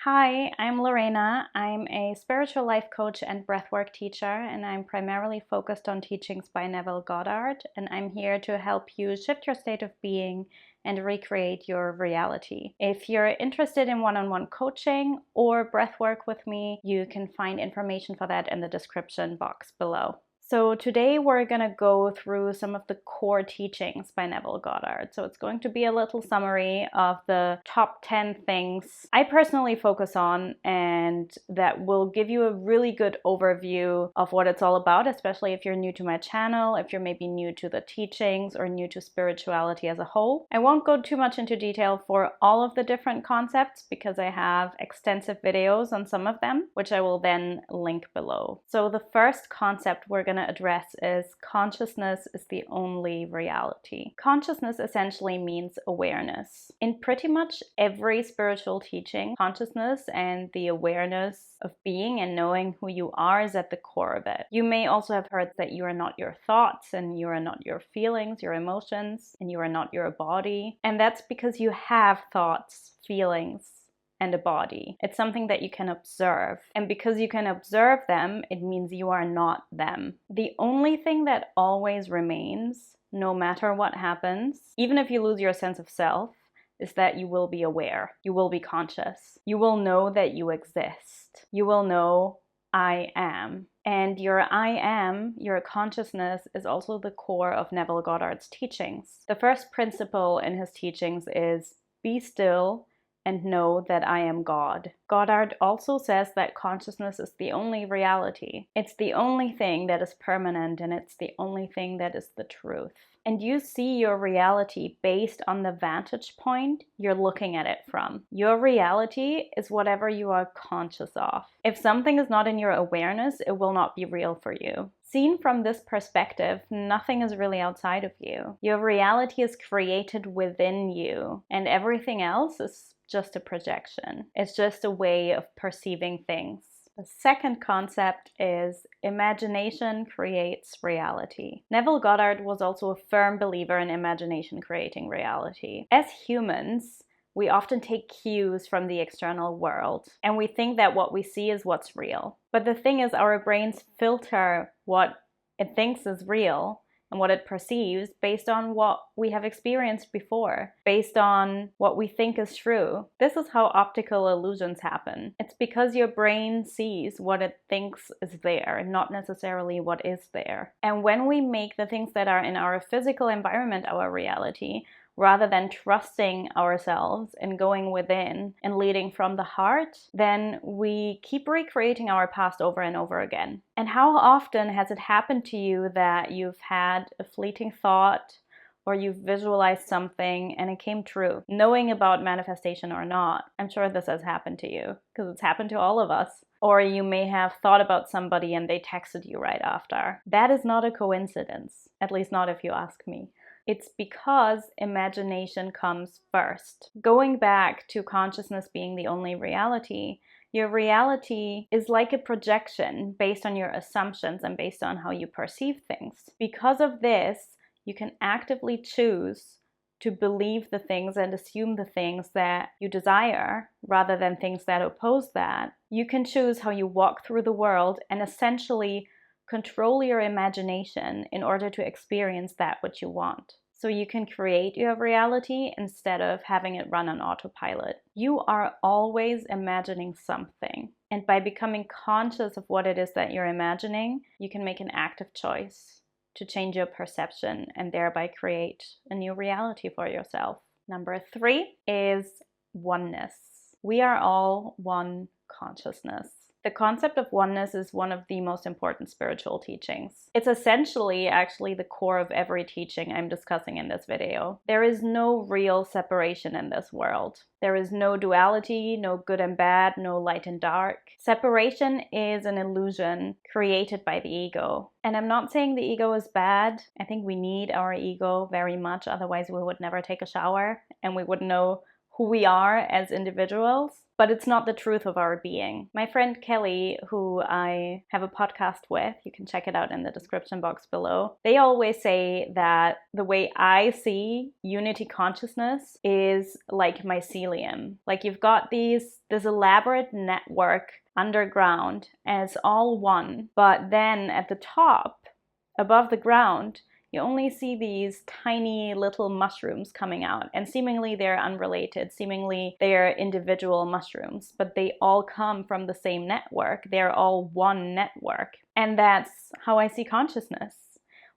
Hi, I'm Lorena. I'm a spiritual life coach and breathwork teacher, and I'm primarily focused on teachings by Neville Goddard. And I'm here to help you shift your state of being and recreate your reality. If you're interested in one-on-one coaching or breathwork with me, you can find information for that in the description box below. So today we're going to go through some of the core teachings by Neville Goddard. So it's going to be a little summary of the top 10 things I personally focus on, and that will give you a really good overview of what it's all about, especially if you're new to my channel, if you're maybe new to the teachings or new to spirituality as a whole. I won't go too much into detail for all of the different concepts because I have extensive videos on some of them, which I will then link below. So the first concept we're going to address is consciousness is the only reality. Consciousness essentially means awareness. In pretty much every spiritual teaching, consciousness and the awareness of being and knowing who you are is at the core of it. You may also have heard that you are not your thoughts, and you are not your feelings, your emotions, and you are not your body. And that's because you have thoughts, feelings, and a body. It's something that you can observe. And because you can observe them, it means you are not them. The only thing that always remains, no matter what happens, even if you lose your sense of self, is that you will be aware. You will be conscious. You will know that you exist. You will know I am. And your I am, your consciousness, is also the core of Neville Goddard's teachings. The first principle in his teachings is be still and know that I am God. Goddard also says that consciousness is the only reality. It's the only thing that is permanent, and it's the only thing that is the truth. And you see your reality based on the vantage point you're looking at it from. Your reality is whatever you are conscious of. If something is not in your awareness, it will not be real for you. Seen from this perspective, nothing is really outside of you. Your reality is created within you, and everything else is just a projection. It's just a way of perceiving things. The second concept is imagination creates reality. Neville Goddard was also a firm believer in imagination creating reality. As humans, we often take cues from the external world, and we think that what we see is what's real. But the thing is, our brains filter what it thinks is real and what it perceives based on what we have experienced before, based on what we think is true. This is how optical illusions happen. It's because your brain sees what it thinks is there, not necessarily what is there. And when we make the things that are in our physical environment our reality, rather than trusting ourselves and going within and leading from the heart, then we keep recreating our past over and over again. And how often has it happened to you that you've had a fleeting thought or you've visualized something and it came true, knowing about manifestation or not? I'm sure this has happened to you because it's happened to all of us. Or you may have thought about somebody and they texted you right after. That is not a coincidence, at least not if you ask me. It's because imagination comes first. Going back to consciousness being the only reality, your reality is like a projection based on your assumptions and based on how you perceive things. Because of this, you can actively choose to believe the things and assume the things that you desire rather than things that oppose that. You can choose how you walk through the world and essentially control your imagination in order to experience that which you want. So you can create your reality instead of having it run on autopilot. You are always imagining something. And by becoming conscious of what it is that you're imagining, you can make an active choice to change your perception and thereby create a new reality for yourself. Number 3 is oneness. We are all one consciousness. The concept of oneness is one of the most important spiritual teachings. It's essentially actually the core of every teaching I'm discussing in this video. There is no real separation in this world. There is no duality, no good and bad, no light and dark. Separation is an illusion created by the ego. And I'm not saying the ego is bad. I think we need our ego very much, otherwise we would never take a shower and we wouldn't know who we are as individuals. but it's not the truth of our being. My friend Kelly, who I have a podcast with, you can check it out in the description box below, they always say that the way I see unity consciousness is like mycelium. Like you've got this elaborate network underground and it's all one, but then at the top, above the ground, you only see these tiny little mushrooms coming out, and seemingly they're unrelated, seemingly they're individual mushrooms, but they all come from the same network. They're all one network. And that's how I see consciousness.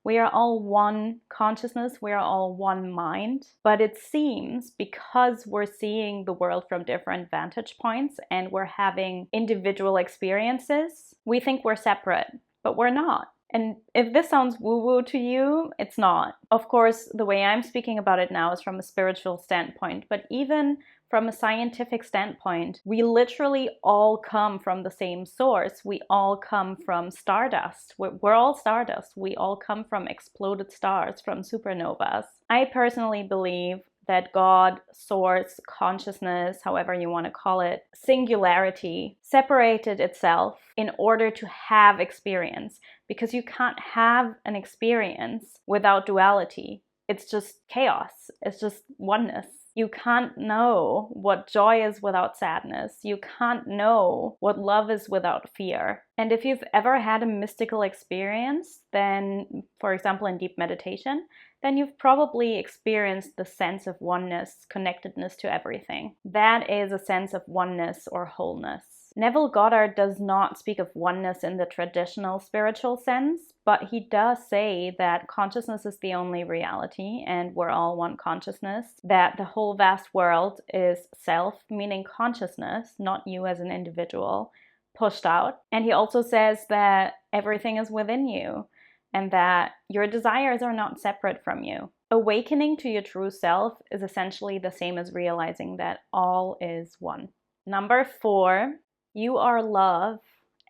We are all one consciousness, we are all one mind, but it seems because we're seeing the world from different vantage points and we're having individual experiences, we think we're separate, but we're not. And if this sounds woo-woo to you, it's not. Of course, the way I'm speaking about it now is from a spiritual standpoint, but even from a scientific standpoint, we literally all come from the same source. We all come from stardust. We're all stardust. We all come from exploded stars, from supernovas. I personally believe that God, source, consciousness, however you want to call it, singularity, separated itself in order to have experience. Because you can't have an experience without duality. It's just chaos. It's just oneness. You can't know what joy is without sadness. You can't know what love is without fear. And if you've ever had a mystical experience, then, for example, in deep meditation, then you've probably experienced the sense of oneness, connectedness to everything. That is a sense of oneness or wholeness. Neville Goddard does not speak of oneness in the traditional spiritual sense, but he does say that consciousness is the only reality and we're all one consciousness, that the whole vast world is self, meaning consciousness, not you as an individual, pushed out. And he also says that everything is within you and that your desires are not separate from you. Awakening to your true self is essentially the same as realizing that all is one. Number 4, you are love,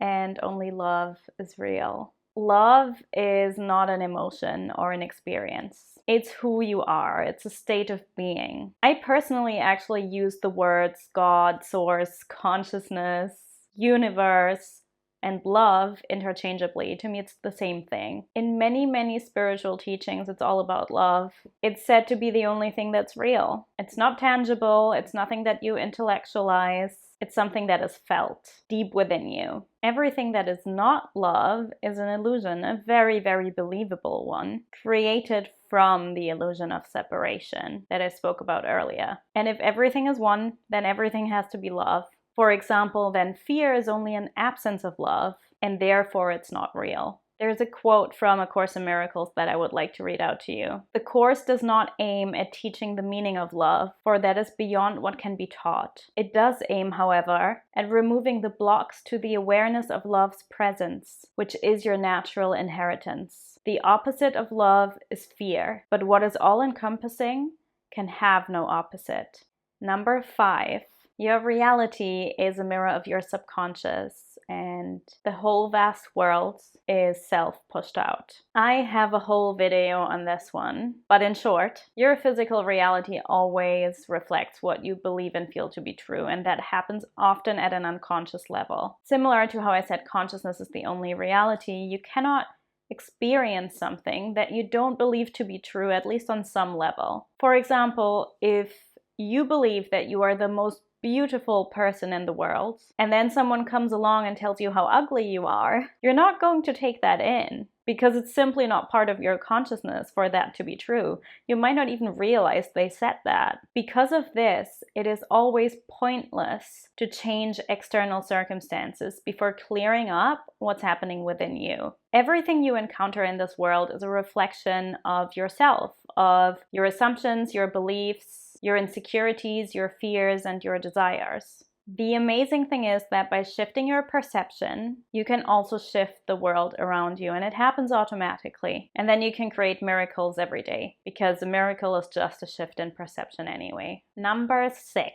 and only love is real. Love is not an emotion or an experience. It's who you are. It's a state of being. I personally actually use the words God, source, consciousness, universe, and love interchangeably. To me, it's the same thing. In many, many spiritual teachings, it's all about love. It's said to be the only thing that's real. It's not tangible. It's nothing that you intellectualize. It's something that is felt deep within you. Everything that is not love is an illusion, a very, very believable one, created from the illusion of separation that I spoke about earlier. And if everything is one, then everything has to be love. For example, then fear is only an absence of love, and therefore it's not real. There's a quote from A Course in Miracles that I would like to read out to you. The Course does not aim at teaching the meaning of love, for that is beyond what can be taught. It does aim, however, at removing the blocks to the awareness of love's presence, which is your natural inheritance. The opposite of love is fear, but what is all-encompassing can have no opposite. Number 5. Your reality is a mirror of your subconscious, and the whole vast world is self-pushed out. I have a whole video on this one, but in short, your physical reality always reflects what you believe and feel to be true, and that happens often at an unconscious level. Similar to how I said consciousness is the only reality, you cannot experience something that you don't believe to be true, at least on some level. For example, if you believe that you are the most beautiful person in the world, and then someone comes along and tells you how ugly you are, you're not going to take that in because it's simply not part of your consciousness for that to be true. You might not even realize they said that. Because of this, it is always pointless to change external circumstances before clearing up what's happening within you. Everything you encounter in this world is a reflection of yourself, of your assumptions, your beliefs, your insecurities, your fears, and your desires. The amazing thing is that by shifting your perception, you can also shift the world around you, and it happens automatically. And then you can create miracles every day, because a miracle is just a shift in perception anyway. Number 6,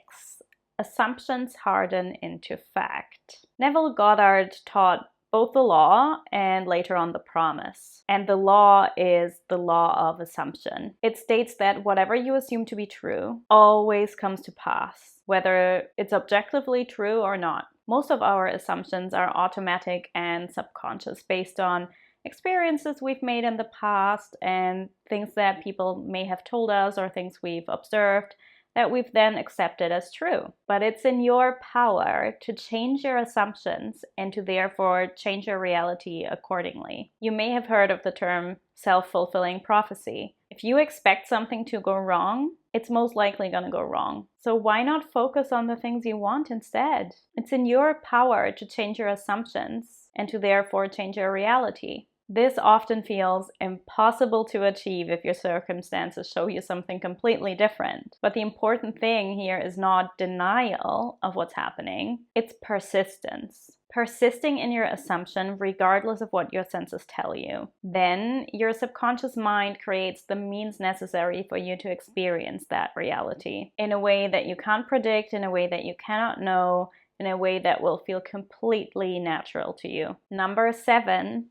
assumptions harden into fact. Neville Goddard taught both the law and later on the promise. And the law is the law of assumption. It states that whatever you assume to be true always comes to pass. whether it's objectively true or not. Most of our assumptions are automatic and subconscious, based on experiences we've made in the past and things that people may have told us or things we've observed that we've then accepted as true. But it's in your power to change your assumptions and to therefore change your reality accordingly. You may have heard of the term self-fulfilling prophecy. If you expect something to go wrong, it's most likely going to go wrong. So why not focus on the things you want instead? It's in your power to change your assumptions and to therefore change your reality. This often feels impossible to achieve if your circumstances show you something completely different. But the important thing here is not denial of what's happening, it's persistence. Persisting in your assumption regardless of what your senses tell you. Then your subconscious mind creates the means necessary for you to experience that reality in a way that you can't predict, in a way that you cannot know, in a way that will feel completely natural to you. Number 7,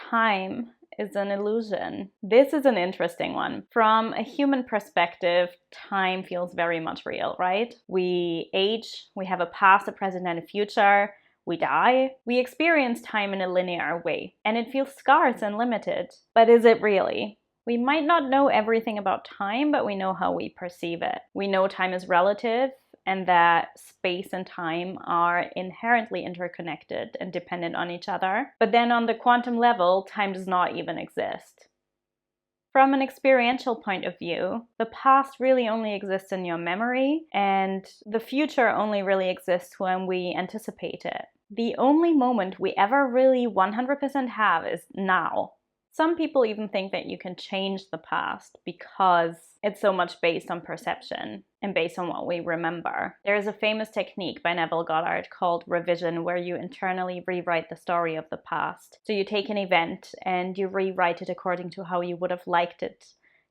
time is an illusion. This is an interesting one. From a human perspective, time feels very much real, right? We age, we have a past, a present, and a future. We die. We experience time in a linear way, and it feels scarce and limited. But is it really? We might not know everything about time, but we know how we perceive it. We know time is relative, and that space and time are inherently interconnected and dependent on each other. But then on the quantum level, time does not even exist. From an experiential point of view, the past really only exists in your memory, and the future only really exists when we anticipate it. The only moment we ever really 100% have is now. Some people even think that you can change the past because it's so much based on perception and based on what we remember. There is a famous technique by Neville Goddard called revision, where you internally rewrite the story of the past. So you take an event and you rewrite it according to how you would have liked it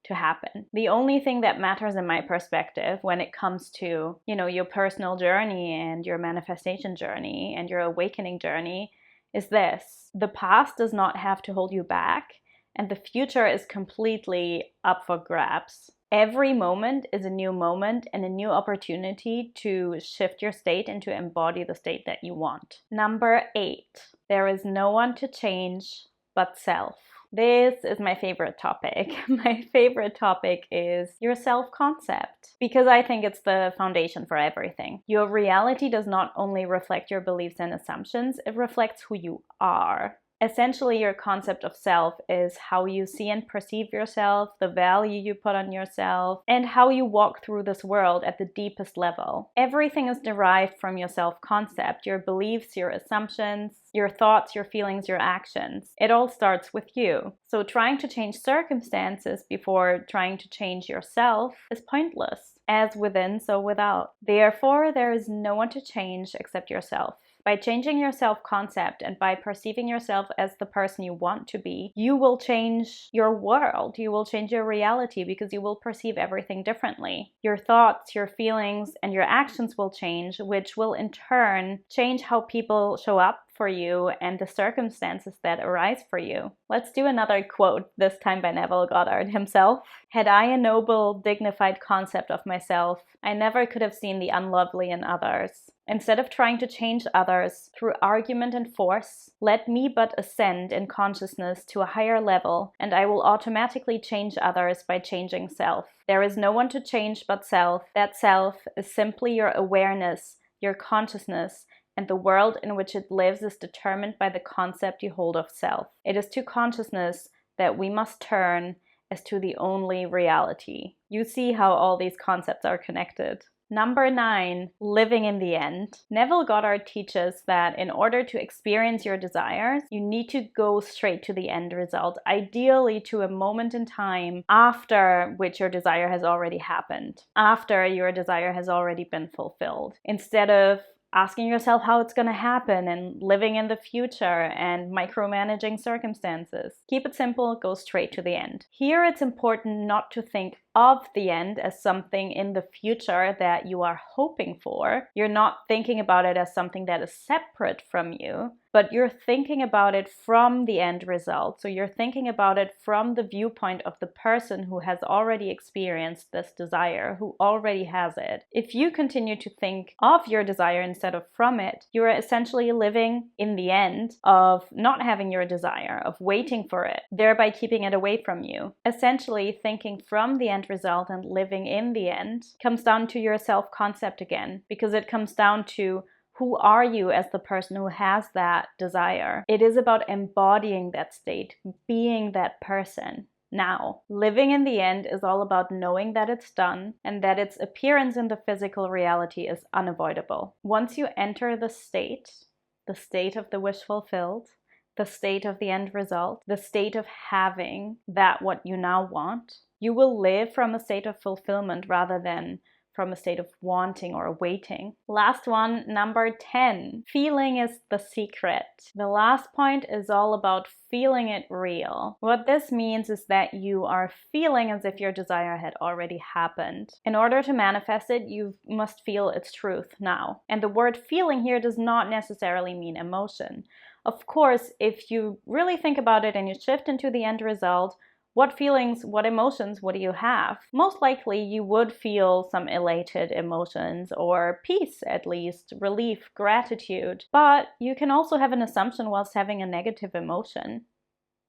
to happen. The only thing that matters in my perspective when it comes to, your personal journey and your manifestation journey and your awakening journey is this: the past does not have to hold you back, and the future is completely up for grabs. Every moment is a new moment and a new opportunity to shift your state and to embody the state that you want. Number 8, there is no one to change but self. This is my favorite topic. My favorite topic is your self-concept, because I think it's the foundation for everything. Your reality does not only reflect your beliefs and assumptions, it reflects who you are. Essentially, your concept of self is how you see and perceive yourself, the value you put on yourself, and how you walk through this world at the deepest level. Everything is derived from your self-concept, your beliefs, your assumptions, your thoughts, your feelings, your actions. It all starts with you. So trying to change circumstances before trying to change yourself is pointless. As within, so without. Therefore, there is no one to change except yourself. By changing your self-concept and by perceiving yourself as the person you want to be, you will change your world. You will change your reality because you will perceive everything differently. Your thoughts, your feelings, and your actions will change, which will in turn change how people show up for you and the circumstances that arise for you. Let's do another quote, this time by Neville Goddard himself. Had I a noble, dignified concept of myself, I never could have seen the unlovely in others. Instead of trying to change others through argument and force, let me but ascend in consciousness to a higher level, and I will automatically change others by changing self. There is no one to change but self. That self is simply your awareness, your consciousness, and the world in which it lives is determined by the concept you hold of self. It is to consciousness that we must turn as to the only reality. You see how all these concepts are connected. Number 9, living in the end. Neville Goddard teaches that in order to experience your desires, you need to go straight to the end result, ideally to a moment in time after which your desire has already happened, after your desire has already been fulfilled, instead of asking yourself how it's going to happen and living in the future and micromanaging circumstances. Keep it simple, go straight to the end. Here it's important not to think of the end as something in the future that you are hoping for. You're not thinking about it as something that is separate from you, but you're thinking about it from the end result. So you're thinking about it from the viewpoint of the person who has already experienced this desire, who already has it. If you continue to think of your desire instead of from it, you are essentially living in the end of not having your desire, of waiting for it, thereby keeping it away from you. Essentially, thinking from the end result and living in the end comes down to your self-concept again, because it comes down to who are you as the person who has that desire. It is about embodying that state, being that person. Now, living in the end is all about knowing that it's done and that its appearance in the physical reality is unavoidable. Once you enter the state of the wish fulfilled, the state of the end result, the state of having that what you now want, you will live from a state of fulfillment rather than from a state of wanting or waiting. Last one, number 10. Feeling is the secret. The last point is all about feeling it real. What this means is that you are feeling as if your desire had already happened. In order to manifest it, you must feel its truth now. And the word feeling here does not necessarily mean emotion. Of course, if you really think about it and you shift into the end result, what feelings, what emotions would you have? Most likely you would feel some elated emotions or peace, at least, relief, gratitude. But you can also have an assumption whilst having a negative emotion.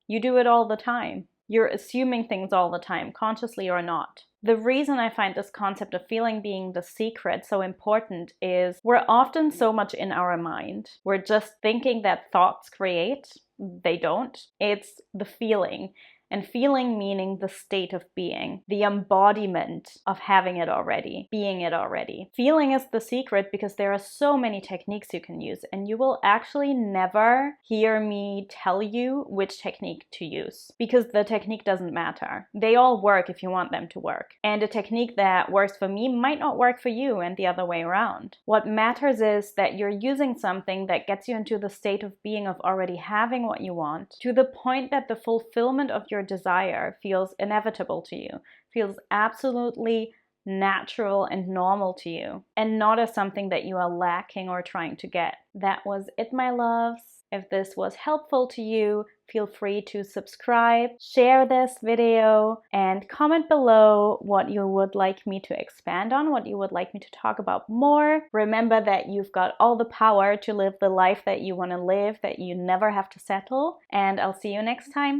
You do it all the time. You're assuming things all the time, consciously or not. The reason I find this concept of feeling being the secret so important is we're often so much in our mind. We're just thinking that thoughts create. They don't. It's the feeling. And feeling meaning the state of being, the embodiment of having it already, being it already. Feeling is the secret because there are so many techniques you can use, and you will actually never hear me tell you which technique to use because the technique doesn't matter. They all work if you want them to work. And a technique that works for me might not work for you and the other way around. What matters is that you're using something that gets you into the state of being of already having what you want to the point that the fulfillment of your desire feels inevitable to you, feels absolutely natural and normal to you, and not as something that you are lacking or trying to get. That was it, my loves. If this was helpful to you, feel free to subscribe, share this video, and comment below what you would like me to expand on, what you would like me to talk about more. Remember that you've got all the power to live the life that you want to live, that you never have to settle, and I'll see you next time.